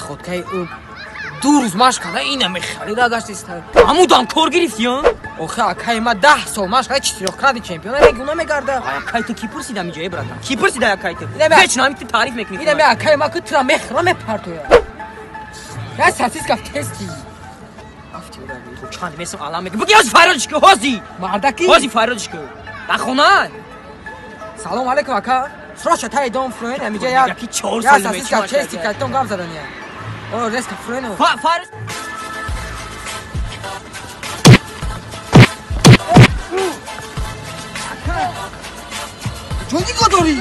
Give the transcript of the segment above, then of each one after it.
находкаи ӯ 2 рӯз машқ карда инаме харида гаштиста. Ҳамудан кор гирифтиё? Охи акаи ма 10 сол машқ карда читироқканади чемпиона региона мегарда. Акай ту ки пурсида миҷои брата? Ки пурсида акай ту? Инаме Веч нами ту таъриф мекунӣ. инаме акаи ма ку тура мехӯра мепартоя. Я сосиска в тести. Афти уда бу чанд месо алам мекунӣ. Буги ҳози файродиш ку ҳози. Мардаки. Ҳози файродиш ку. Ба хона. Салом алейкум ака. Срочно тай дом фроен амиҷа як Ки 4 я сол сосиска в мечи. тести кайтон гам задания. О резка фроен. Файрод. Чунди кодори?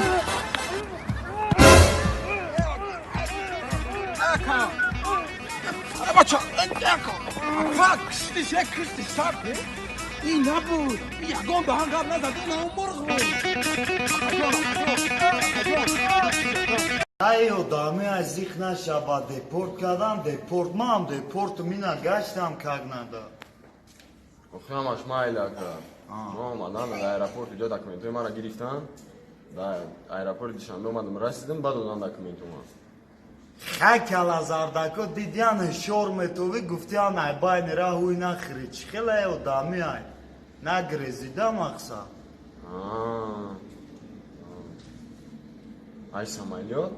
Бача, фак, кшти сар. ин набуд. Ягон ба ҳам гап назад, ин ҳам мурғ буд. ай одами аз их нашаба депорт кардам, депорт мам депорт мина гаштам кагнада. охи ҳамаш майла кар. мо омадам дар аэропорт иҷо документои мара гирифтан. Дар аэропорти душанбе омадам расидам, баъд додам документума. Хакал аз ардако дидиан шор метови гуфтиан ай байни раҳуи нахири чи хеле одами ай нагрезида мақсад. ай самолёт.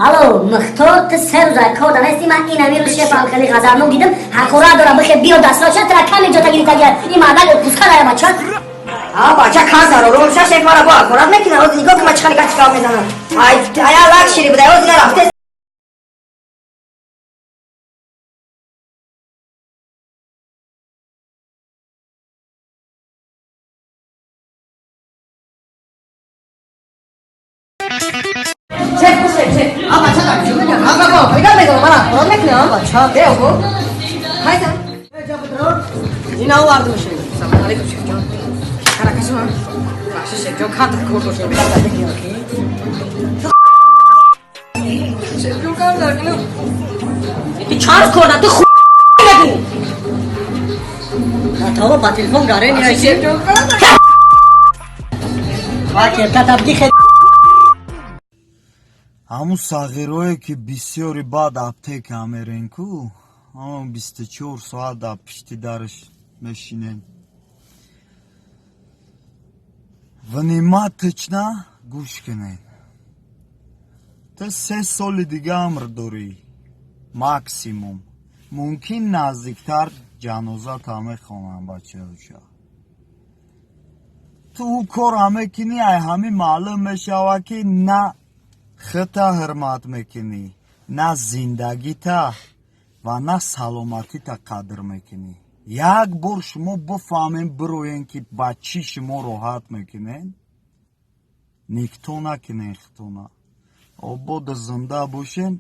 алло мухтор ты се рӯза кор данасти ман инами рӯз шеф алхали ғазарнум дидам ҳақура дора бихе биё дастро ча тра ками ҷота гирифтагия ин мардак пуска дарама ча бача кас даро рӯша шеф мара бо акурат мекина ҳоз нигоҳ ки ма чӣ халика чикав мезанам ая лак шири буда ҳоз ина рафте ин овардим шеф. Салом алейкум шефҷон. Каракашма. Бахши шефҷон канта кор бошем. Шефҷон кам даргило. ты чарз корда ты ху нагу атава ба телефон гарен я Шефҷон кам. ва керта табди хе ҳамун сағирое ки бисёри баъд аптека мерен ку ҳамун 24 соат дар пишти дараш мешинем. внимательно гӯш кунед. ты 3 соли дига амр дорӣ максимум. мумкин наздиктар ҷанозата мехонам бачаша. ту кора мекунӣ ай ҳамин маълум мешава ки на худта ҳурмат мекунӣ, на зиндагита ва на саломатита қадр мекунӣ. як бор шумо бифаҳмем бироен ки ба чӣ шумо роҳат мекунен, никто накунен хитона. обода зинда бошен.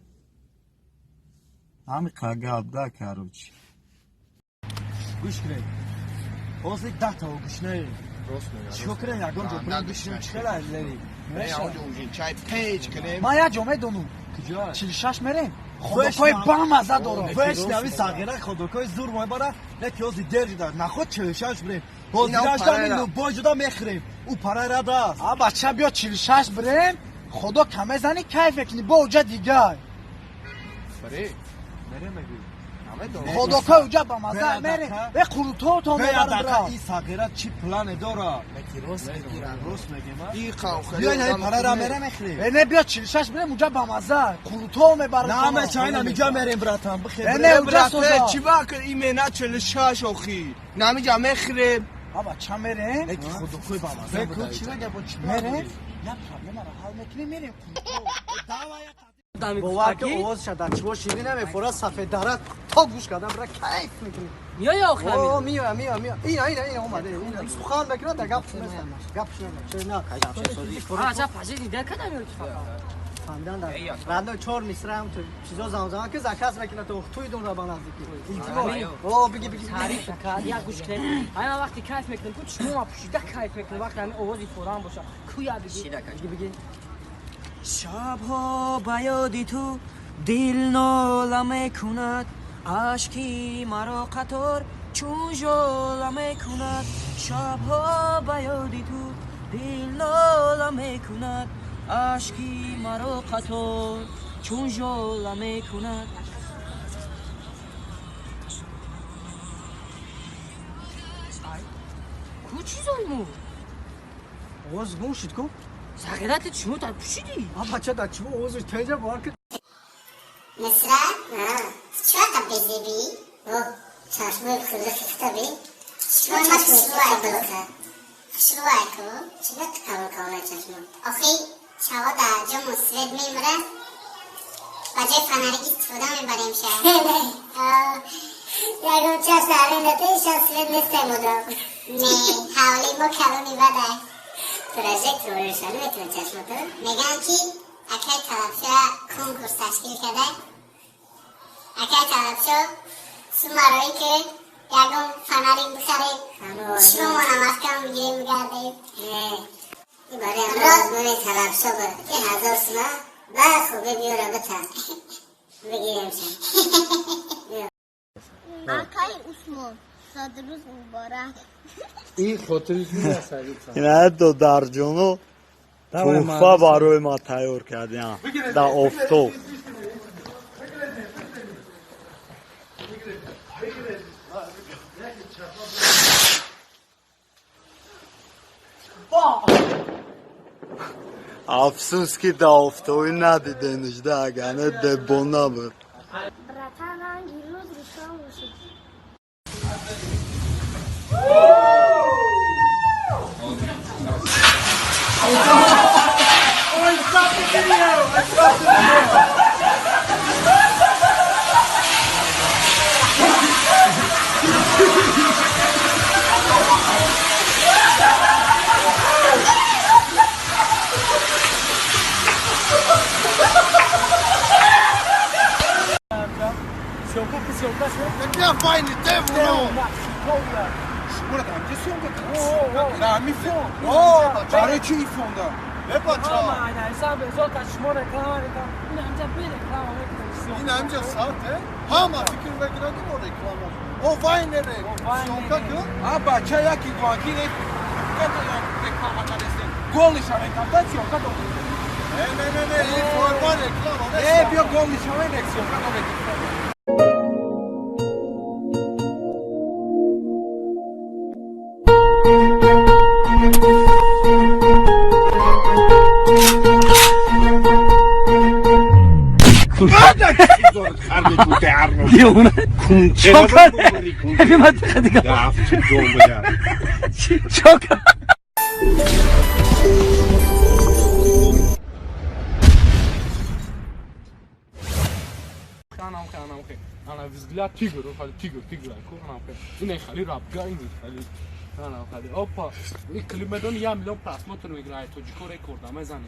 ҳамин қагаб да карочи. гӯш кунед. ҳозир 10 та гӯш наед. чико кунем ягон ҷо бурем гӯшем чӣ хела лери. ман як ҷо медонам. 46 мерем. ходокои бамаза дорам. вешнави сағира ходокои зур мебара. яки ҳозир дер ҷуда. наход 46 бурем. ҳозираш дамин бой ҷуда мехӯрем. ӯ параи рада аст. бача биё 46 бурем. ходо камезани кайф мекунӣ бо уҷа дигар. ходокои уҷа бамаза мерем. қурутоотон мебарам. ин сағира чӣ плане дора? не биё 46 берем уҷа бамаза қурутоо мебарам. намечаина миҷа мерем братан бихе. не уҷа соза. чӣ бакр имена 46 охи. намиҷа мехирем. аба ча мерем? неки ходокои бамаза буда. чӣ мегапо чӣ мерем? як проблемара ҳал мекунем мерем. давая бовар ки овоз шада чиво ширӣ намефора сафеддара то гӯш кардам бира кайф мекунӣ. миёя охир миёя ина омада сухан мекунад да гап шунастам гап шунастам ача пажи дида кадам ёки фандан да радо 4 мисрам то чизо замзама ки заказ мекунад то туй дун ра баназдики илтимо о биги тариф кад як гӯш кунед ана вақти кайф мекунем ку чишмома пӯшида кайф мекунем вақти ҳамин овози форан боша куя биги шабҳо ба ёди ту дил нола мекунад ашки маро қатор чун жола мекунад шабҳо ба ёди ту дил нола мекунад عشقی مرا قطار چون ژوله میکند کو چیزالمو Oğuz bu şut ko. سقیرت چمو تا پوشیدی Ama çada çubu Oğuz teyze var ki. Mesela, çuva bezebi, o çarşımı kızı tabi. Çuva nasıl çuva balıkı? Çuva ko, çuva kavga çarşımı. Okey, çava da cumu sved mimre. Bacı fanarı istifadan mı barayım şey? Ya gum çarşı arayın da işe sved nestemiyordu. Ne, havli mo kaloni vaday. پروژه روشن میتونه چشمتو میگن که اگر طرفشا کنکورس تشکیل کرده اگر طرفشا سومارایی که یکم فناری بخره شما منم کم میگیریم میگرده این باره امروز ببین طرفشا بود که 1000 سومه بعد خوبه بیاره بتن بگیریم شن آقای عثمان صادروز مبارک این خاطرش میاد سعید اینا دو درجونو توفا برای ما تیار کردیم در آفتاب افسوس که در آفتابی ندیدنش در اگرنه دبونه بود براتان گیروز روشان باشید Perché fai il tempo? Burada amca son bakın. Rami fon. Çare çi fonda. Ne paça? Yine amca sahte. Ama fikir bekledim o reklamı. O vay nere? Sonka kı? Ha paça ya ki guanki ne? Kato ya reklama karesi. Gol işare kaptasyon kato. Ne. İyi forma reklama. Bir gol işare reksiyon kato bekliyor. انا взгляд тигр, خالی тигр این خالی رابگاه این خالی انا خالی اوپا این کلمدون 1 میلیون پراسموتر میگیره توجیکو رکورد میزنه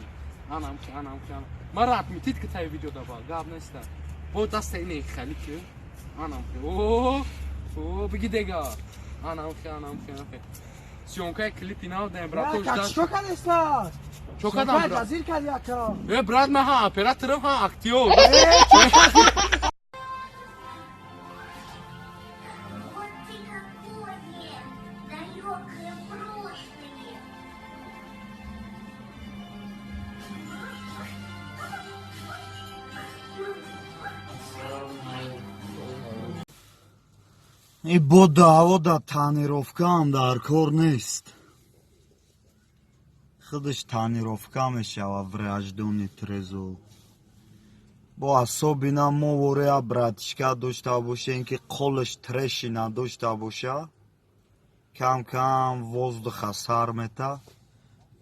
انم که من رات میتید که تای ویدیو دبا گاب نیست با دست این خالی که انم که او بگی دیگه انم که سیونکای کلیپ اینا دم براتوش داشت Çok alışlar. çok adam bra Hazır kal yaka. برات ما ها اپراتور ها اکتیو Вот ты какое далекое прошлое. این با دعوا تانیروفکا هم در کار نیست خودش تانیروفکا میشه و وراجدونی ترزو با اصابی ما وره براتشکا داشته باشه اینکه قلش ترشی نداشته باشه کم воздуха сар мета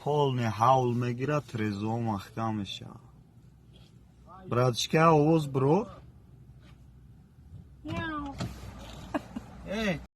полный ҳаул мегира трезо маҳкам меша братишка овоз бро